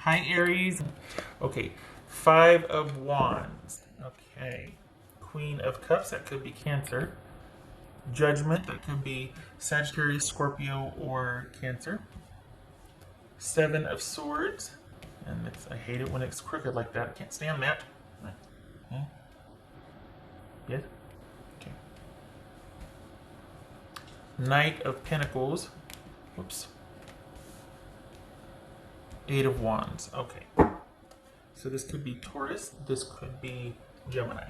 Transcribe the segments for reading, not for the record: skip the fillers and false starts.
Hi, Aries. Okay, Five of Wands. Okay. Queen of Cups, that could be Cancer. Judgment, that could be Sagittarius, Scorpio, or Cancer. Seven of Swords. And I hate it when it's crooked like that. I can't stand that. Okay. Yes? Okay. Knight of Pentacles. Whoops. Eight of Wands. Okay. So this could be Taurus. This could be Gemini.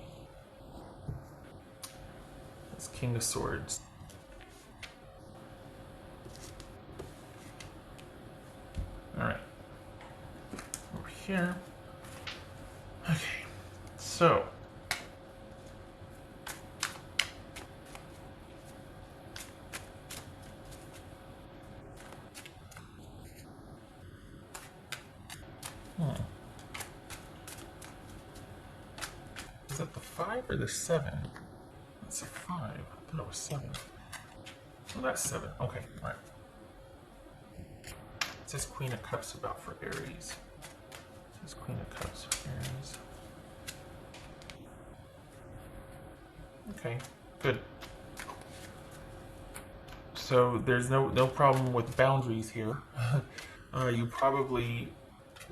That's King of Swords. All right. Over here. Okay. So. Is that the 5 or the 7? That's a 5. I thought it was 7. So that's 7. Okay, alright. It says Queen of Cups about for Aries. It says Queen of Cups for Aries. Okay, good. So there's no problem with boundaries here. You probably,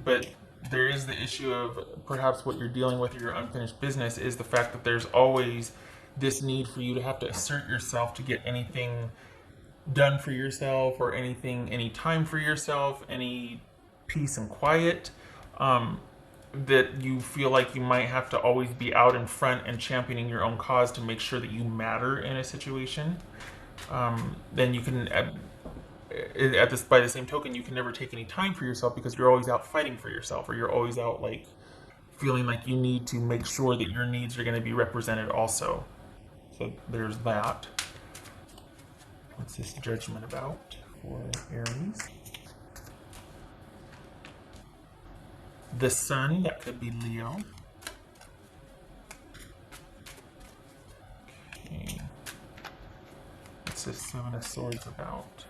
but there is the issue of perhaps what you're dealing with your unfinished business is the fact that there's always this need for you to have to assert yourself to get anything done for yourself or any time for yourself, any peace and quiet, that you feel like you might have to always be out in front and championing your own cause to make sure that you matter in a situation. Then you can by the same token, you can never take any time for yourself because you're always out fighting for yourself, or you're always out like feeling like you need to make sure that your needs are going to be represented also. So there's that. What's this Judgment about for Aries? The Sun, that could be Leo. Okay. What's this Seven of Swords about?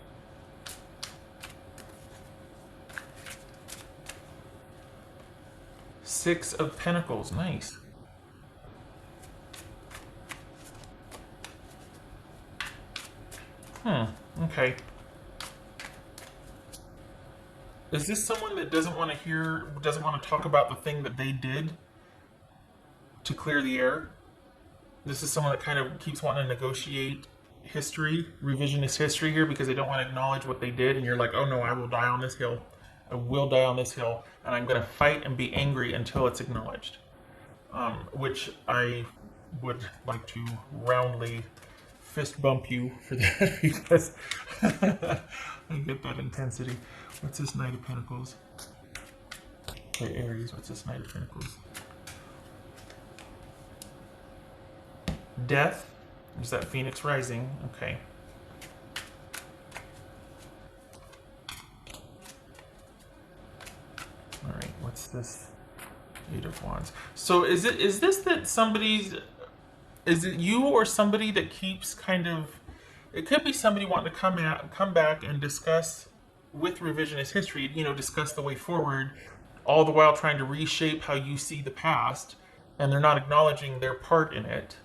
Six of Pentacles, nice. Okay. Is this someone that doesn't want to talk about the thing that they did to clear the air? This is someone that kind of keeps wanting to negotiate history, revisionist history here, because they don't want to acknowledge what they did, and you're like, oh no, I will die on this hill. I will die on this hill, and I'm going to fight and be angry until it's acknowledged. Which I would like to roundly fist bump you for that because I get that intensity. What's this Knight of Pentacles? Okay, Aries, what's this Knight of Pentacles? Death. There's that Phoenix rising. Okay. All right, what's this? Eight of Wands. So is this that somebody's, is it you or somebody that keeps kind of, it could be somebody wanting to come back and discuss with revisionist history, discuss the way forward, all the while trying to reshape how you see the past, and they're not acknowledging their part in it.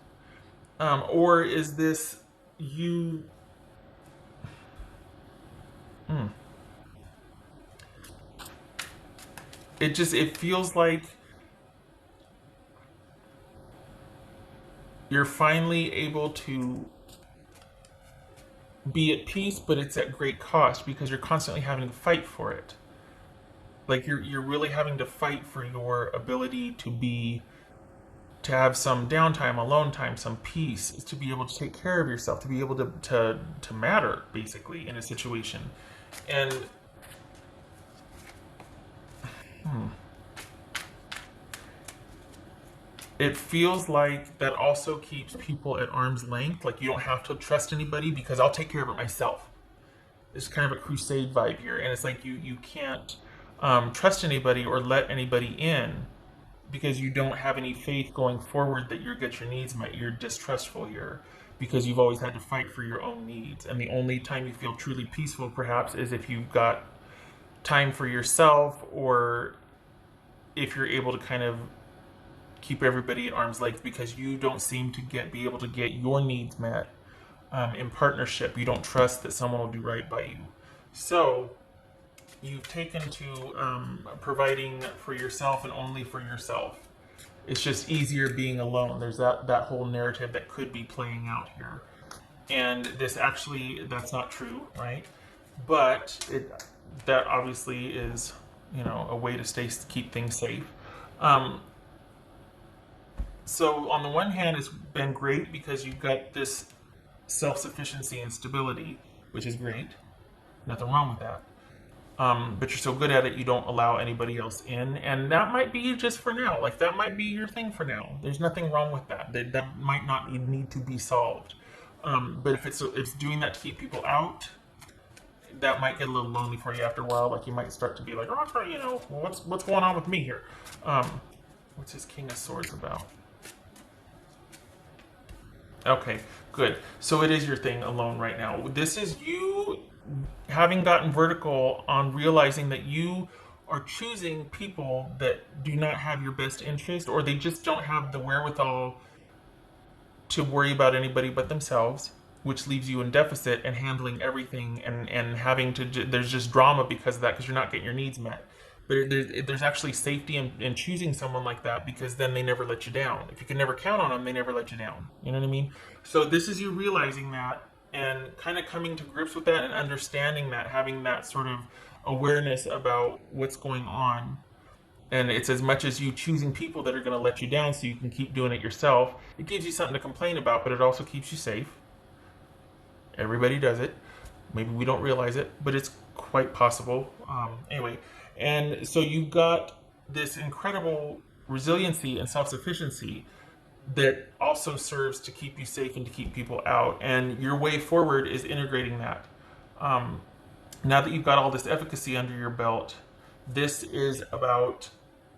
Or is this you? It feels like you're finally able to be at peace, but it's at great cost because you're constantly having to fight for it. Like you're really having to fight for your ability to have some downtime, alone time, some peace, to be able to take care of yourself, to be able to matter basically in a situation. And it feels like that also keeps people at arm's length. Like you don't have to trust anybody because I'll take care of it myself. It's kind of a crusade vibe here. And it's like you can't trust anybody or let anybody in because you don't have any faith going forward that you'll get your needs met. You're distrustful here because you've always had to fight for your own needs. And the only time you feel truly peaceful perhaps is if you've got time for yourself or if you're able to kind of keep everybody at arm's length, because you don't seem to be able to get your needs met in partnership. You don't trust that someone will do right by you. So you've taken to providing for yourself and only for yourself. It's just easier being alone. There's that whole narrative that could be playing out here. And this actually, that's not true, right? But that obviously is, a way to keep things safe. So on the one hand, it's been great because you've got this self-sufficiency and stability, which is great. Nothing wrong with that. But you're so good at it, you don't allow anybody else in. And that might be just for now. Like, that might be your thing for now. There's nothing wrong with that. That might not need to be solved. But if it's doing that to keep people out, that might get a little lonely for you after a while. Like, you might start to be like, oh, what's going on with me here? What's his King of Swords about? Okay, good. So it is your thing alone right now. This is you having gotten vertical on realizing that you are choosing people that do not have your best interest, or they just don't have the wherewithal to worry about anybody but themselves, which leaves you in deficit and handling everything and having to, there's just drama because of that, because you're not getting your needs met. But there's actually safety in choosing someone like that, because then they never let you down. If you can never count on them, they never let you down. You know what I mean? So this is you realizing that and kind of coming to grips with that and understanding that, having that sort of awareness about what's going on. And it's as much as you choosing people that are going to let you down so you can keep doing it yourself. It gives you something to complain about, but it also keeps you safe. Everybody does it. Maybe we don't realize it, but it's quite possible. Anyway. And so you've got this incredible resiliency and self-sufficiency that also serves to keep you safe and to keep people out. And your way forward is integrating that. Now that you've got all this efficacy under your belt, this is about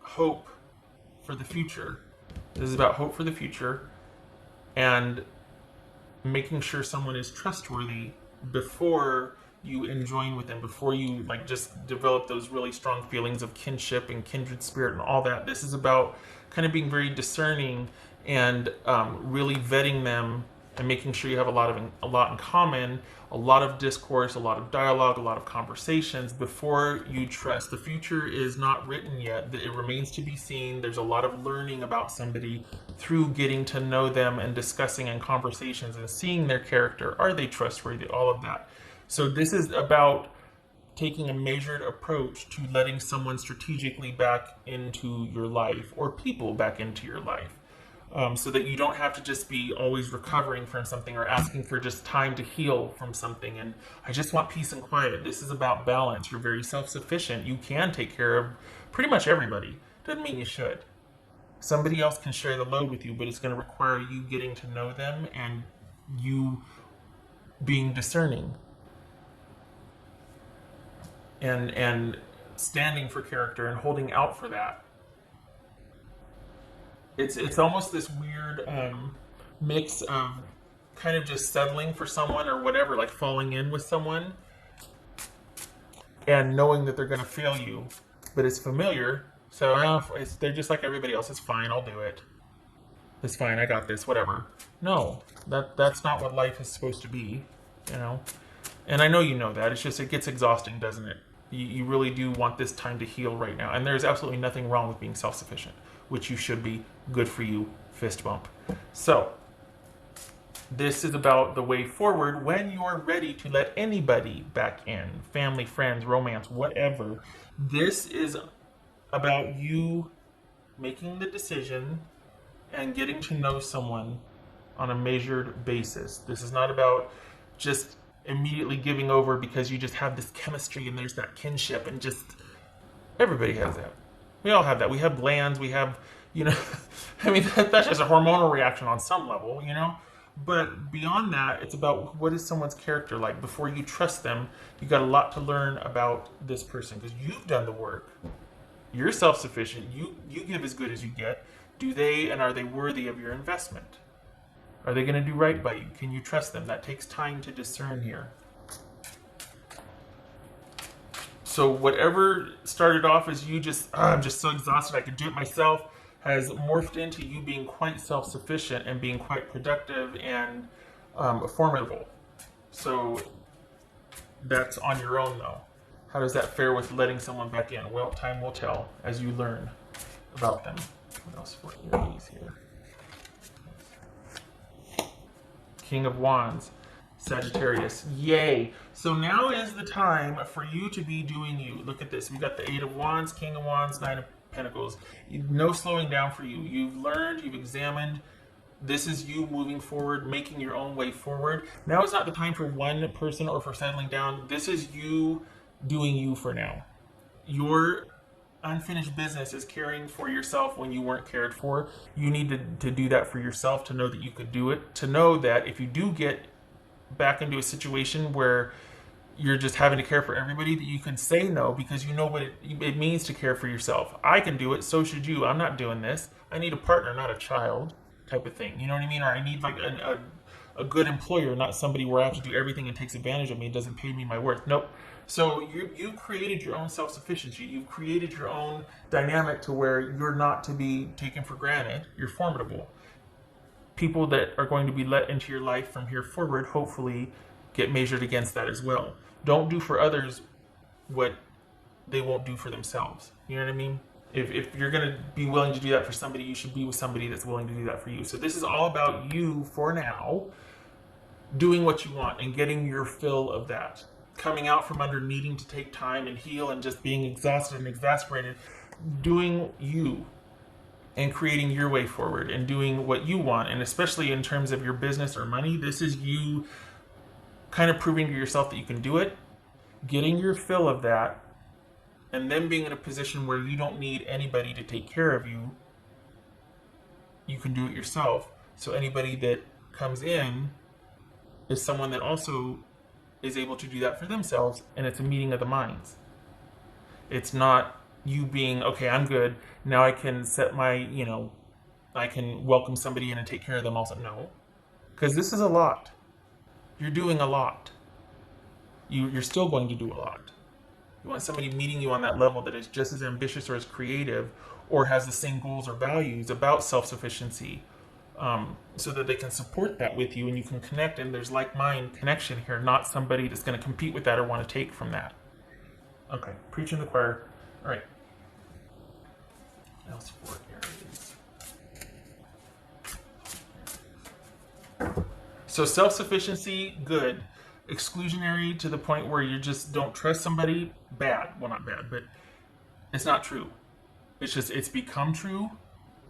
hope for the future. This is about hope for the future and making sure someone is trustworthy before you join with them, before you just develop those really strong feelings of kinship and kindred spirit and all that. This is about kind of being very discerning and really vetting them and making sure you have a lot in common, a lot of discourse, a lot of dialogue, a lot of conversations before you trust. The future is not written yet. It remains to be seen. There's a lot of learning about somebody through getting to know them and discussing in conversations and seeing their character. Are they trustworthy? All of that. So this is about taking a measured approach to letting someone strategically back into your life, or people back into your life, so that you don't have to just be always recovering from something or asking for just time to heal from something. And I just want peace and quiet. This is about balance. You're very self-sufficient. You can take care of pretty much everybody. Doesn't mean you should. Somebody else can share the load with you, but it's going to require you getting to know them and you being discerning. And standing for character and holding out for that. It's almost this weird mix of kind of just settling for someone or whatever, like falling in with someone and knowing that they're going to fail you, but it's familiar. So they're just like everybody else. It's fine. I'll do it. It's fine. I got this. Whatever. No, that's not what life is supposed to be, And I know you know that. It's just, it gets exhausting, doesn't it? You really do want this time to heal right now. And there's absolutely nothing wrong with being self-sufficient, which you should be. Good for you. Fist bump. So this is about the way forward when you're ready to let anybody back in. Family, friends, romance, whatever. This is about you making the decision and getting to know someone on a measured basis. This is not about just immediately giving over because you just have this chemistry and there's that kinship, and just everybody has that. We all have that. We have glands. We have, I mean, that's just a hormonal reaction on some level, But beyond that, it's about what is someone's character like. Before you trust them, you got a lot to learn about this person because you've done the work. You're self-sufficient. You give as good as you get. Do they, and are they worthy of your investment? Are they going to do right by you? Can you trust them? That takes time to discern here. So whatever started off as you just, I'm just so exhausted, I could do it myself, has morphed into you being quite self-sufficient and being quite productive and formidable. So that's on your own though. How does that fare with letting someone back in? Well, time will tell as you learn about them. What else for Aries here? King of Wands, Sagittarius. Yay! So now is the time for you to be doing you. Look at this. We got the Eight of Wands, King of Wands, Nine of Pentacles. No slowing down for you. You've learned, you've examined. This is you moving forward, making your own way forward. Now is not the time for one person or for settling down. This is you doing you for now. Your unfinished business is caring for yourself when you weren't cared for. You need to do that for yourself, to know that you could do it, to know that if you do get back into a situation where you're just having to care for everybody, that you can say no because you know what it means to care for yourself. I can do it, so should you. I'm not doing this. I need a partner, not a child, type of thing. You know what I mean? Or I need like a good employer, not somebody where I have to do everything and takes advantage of me and doesn't pay me my worth. Nope. So you created your own self-sufficiency. You've created your own dynamic to where you're not to be taken for granted. You're formidable. People that are going to be let into your life from here forward hopefully get measured against that as well. Don't do for others what they won't do for themselves. You know what I mean? If you're going to be willing to do that for somebody, you should be with somebody that's willing to do that for you. So this is all about you for now, doing what you want and getting your fill of that. Coming out from under needing to take time and heal and just being exhausted and exasperated, doing you and creating your way forward and doing what you want. And especially in terms of your business or money, this is you kind of proving to yourself that you can do it, getting your fill of that, and then being in a position where you don't need anybody to take care of you. You can do it yourself. So anybody that comes in is someone that also is able to do that for themselves, and it's a meeting of the minds. It's not you being, okay, I'm good, now I can set my, I can welcome somebody in and take care of them also. No, because this is a lot. You're doing a lot. You're still going to do a lot. You want somebody meeting you on that level that is just as ambitious or as creative or has the same goals or values about self-sufficiency, so that they can support that with you and you can connect, and there's like-mind connection here, not somebody that's going to compete with that or want to take from that. Okay, preaching the choir. All right. What else for Aries? So self-sufficiency, good. Exclusionary to the point where you just don't trust somebody, bad. Well, not bad, but it's not true. It's become true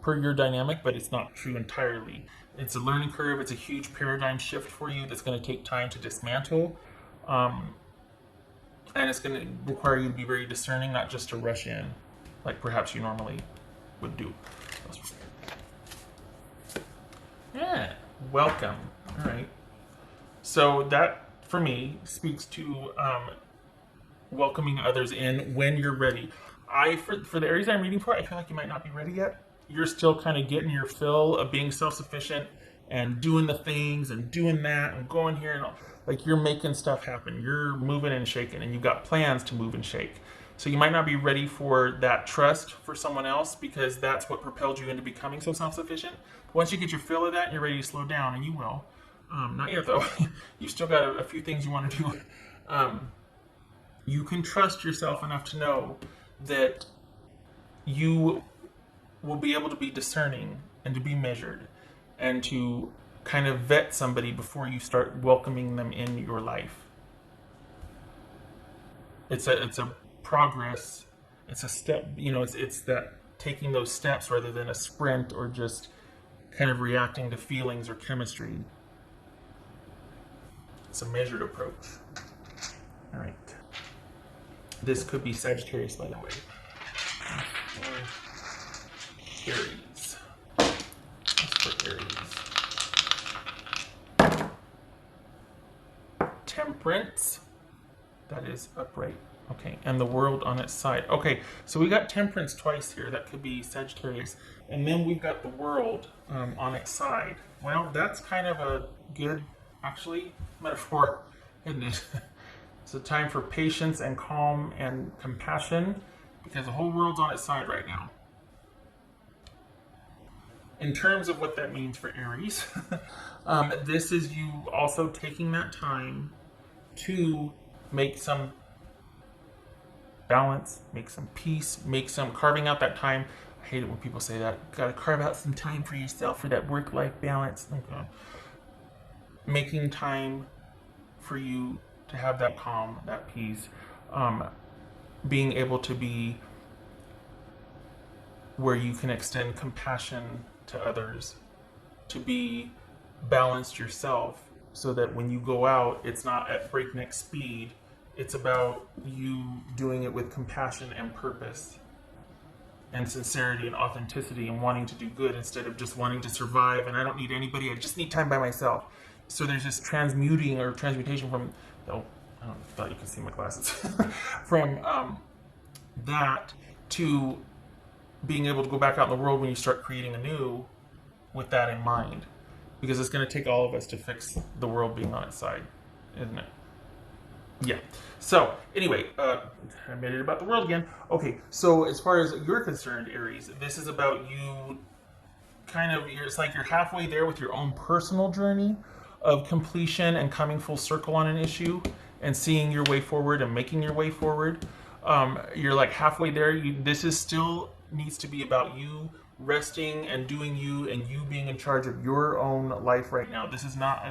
per your dynamic, but it's not true entirely. It's a learning curve. It's a huge paradigm shift for you that's going to take time to dismantle. And it's going to require you to be very discerning, not just to rush in like perhaps you normally would do. Yeah, welcome. All right. So that, for me, speaks to welcoming others in when you're ready. For the Aries I'm reading for, I feel like you might not be ready yet. You're still kind of getting your fill of being self-sufficient and doing the things and doing that and going here and all. Like you're making stuff happen. You're moving and shaking and you've got plans to move and shake. So you might not be ready for that trust for someone else because that's what propelled you into becoming so self-sufficient. But once you get your fill of that and you're ready to slow down, and you will. Not yet though. You still got a few things you want to do. You can trust yourself enough to know that you will be able to be discerning and to be measured and to kind of vet somebody before you start welcoming them in your life. It's a progress. It's a step, it's that taking those steps rather than a sprint or just kind of reacting to feelings or chemistry. It's a measured approach. All right. This could be Sagittarius, by the way. Or Aries. That's for Aries. Temperance. That is upright. Okay, and the world on its side. Okay, so we got temperance twice here. That could be Sagittarius. And then we've got the world on its side. Well, that's kind of a good, actually, metaphor, isn't it? It's a time for patience and calm and compassion because the whole world's on its side right now. In terms of what that means for Aries, this is you also taking that time to make some balance, make some peace, make some carving out that time. I hate it when people say that. Got to carve out some time for yourself for that work-life balance. Okay. Making time for you to have that calm, that peace, being able to be where you can extend compassion to others, to be balanced yourself so that when you go out, it's not at breakneck speed. It's about you doing it with compassion and purpose and sincerity and authenticity and wanting to do good instead of just wanting to survive and I don't need anybody, I just need time by myself. So there's this transmuting or transmutation from, oh, I don't thought you could see my glasses, from that to being able to go back out in the world when you start creating anew with that in mind. Because it's going to take all of us to fix the world being on its side, isn't it? Yeah. So, anyway, I made it about the world again. Okay, so as far as you're concerned, Aries, this is about you kind of, it's like you're halfway there with your own personal journey of completion and coming full circle on an issue and seeing your way forward and making your way forward. You're like halfway there. This is still needs to be about you resting and doing you and you being in charge of your own life right now. This is not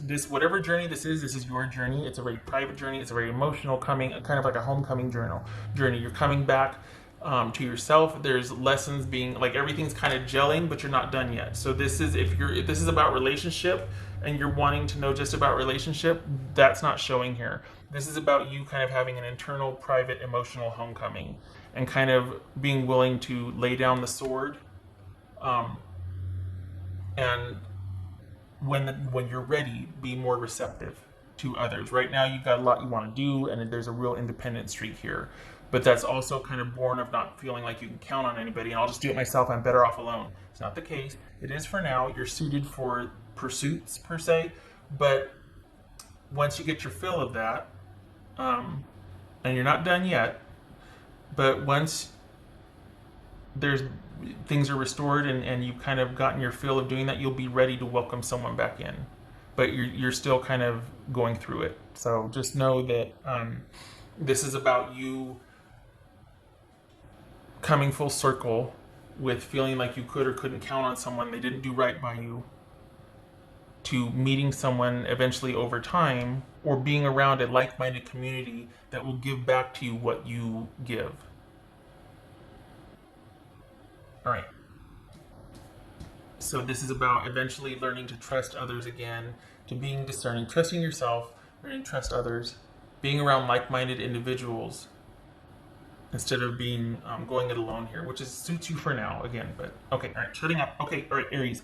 this whatever journey this is your journey. It's a very private journey. It's a very emotional coming, kind of like a homecoming journey. You're coming back to yourself. There's lessons being like everything's kind of gelling, but you're not done yet. So this is if this is about relationship and you're wanting to know just about relationship, that's not showing here. This is about you kind of having an internal, private, emotional homecoming and kind of being willing to lay down the sword. And when you're ready, be more receptive to others. Right now, you've got a lot you want to do, and there's a real independent streak here. But that's also kind of born of not feeling like you can count on anybody. And I'll just do it myself. I'm better off alone. It's not the case. It is for now. You're suited for pursuits per se, but once you get your fill of that, and you're not done yet, but once there's things are restored and you've kind of gotten your fill of doing that, you'll be ready to welcome someone back in. But you're still kind of going through it. So just know that this is about you coming full circle with feeling like you could or couldn't count on someone, they didn't do right by you, to meeting someone eventually over time or being around a like-minded community that will give back to you what you give. All right. So this is about eventually learning to trust others again, to being discerning, trusting yourself, learning to trust others, being around like-minded individuals instead of being going it alone here, which suits you for now again. But okay, all right, shutting up. Okay, all right, Aries.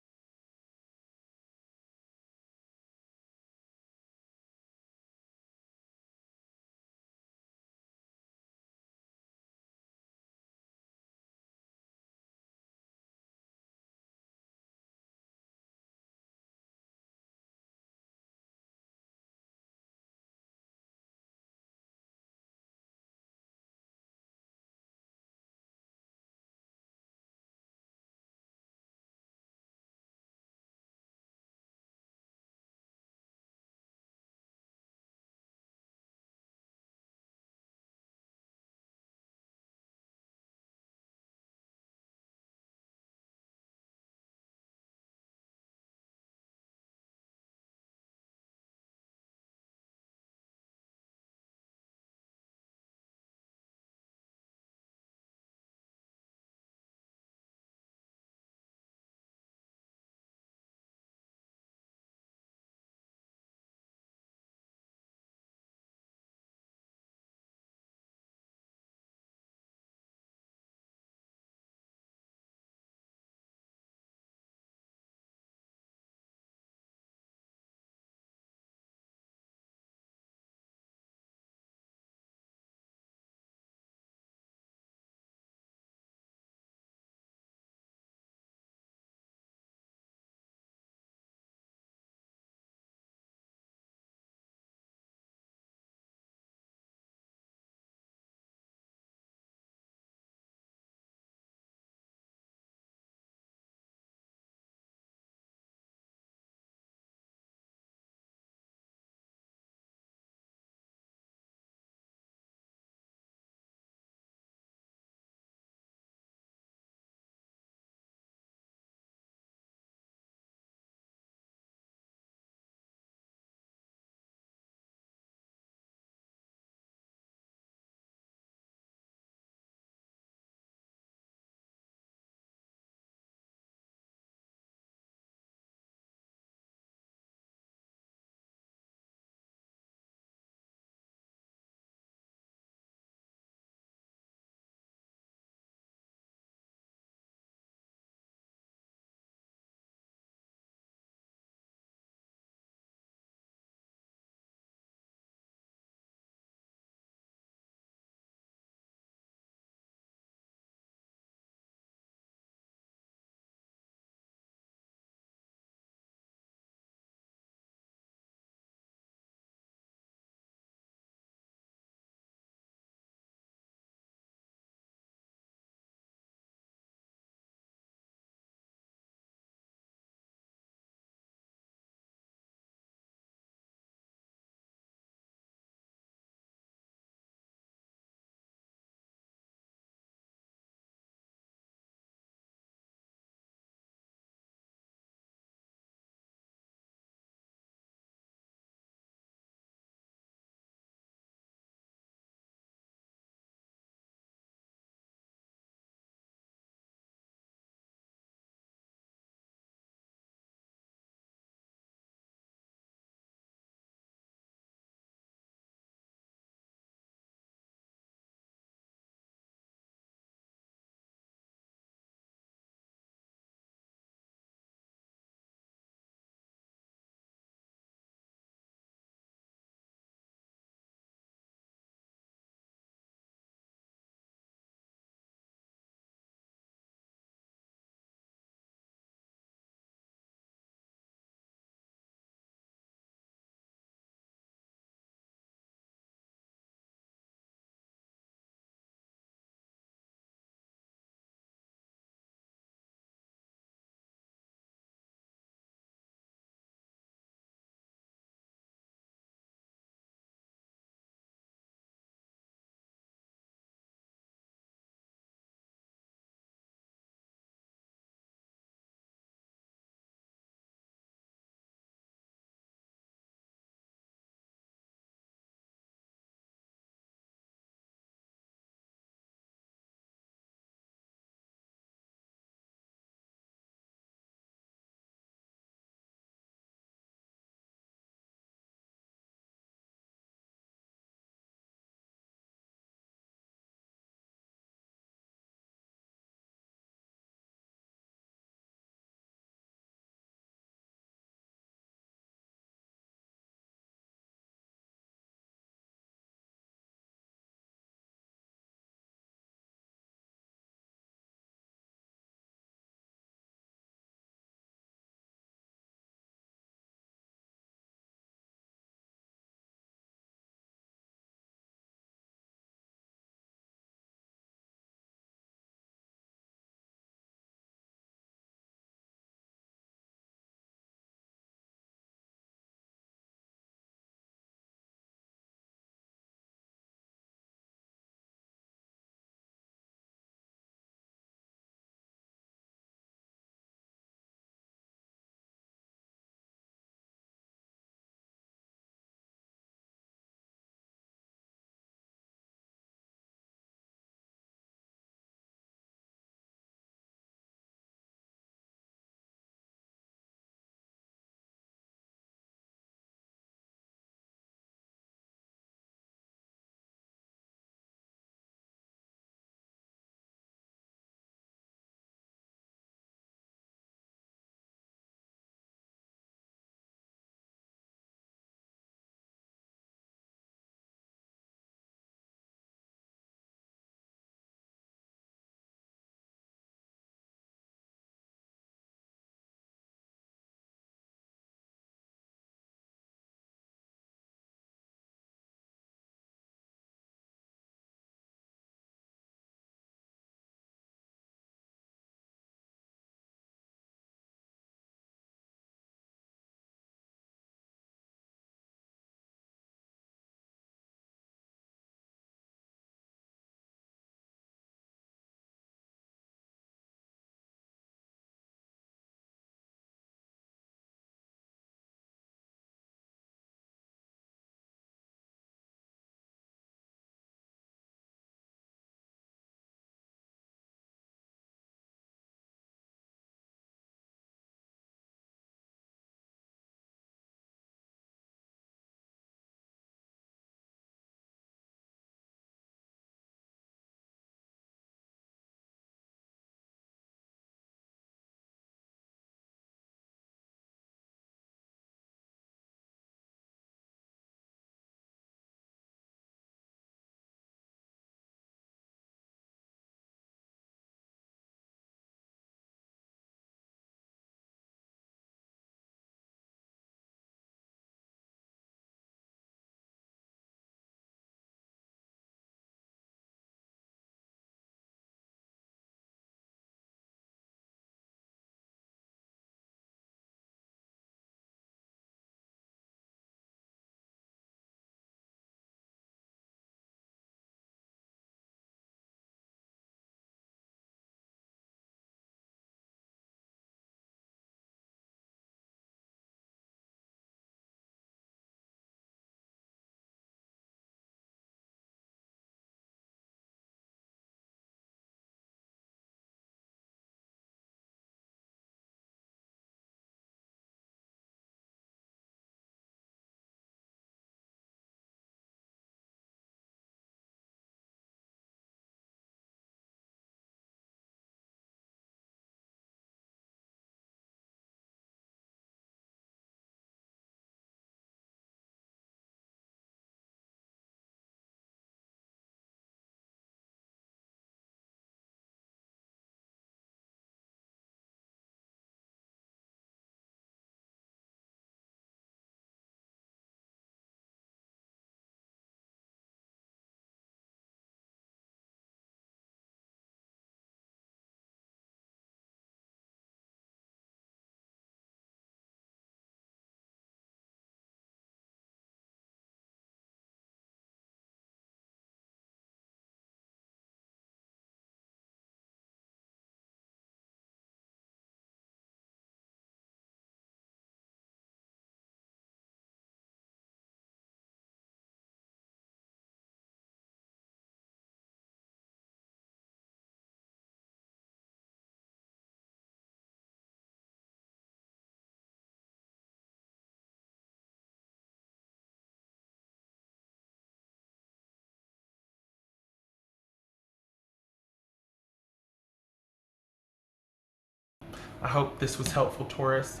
I hope this was helpful, Taurus.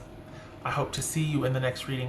I hope to see you in the next reading.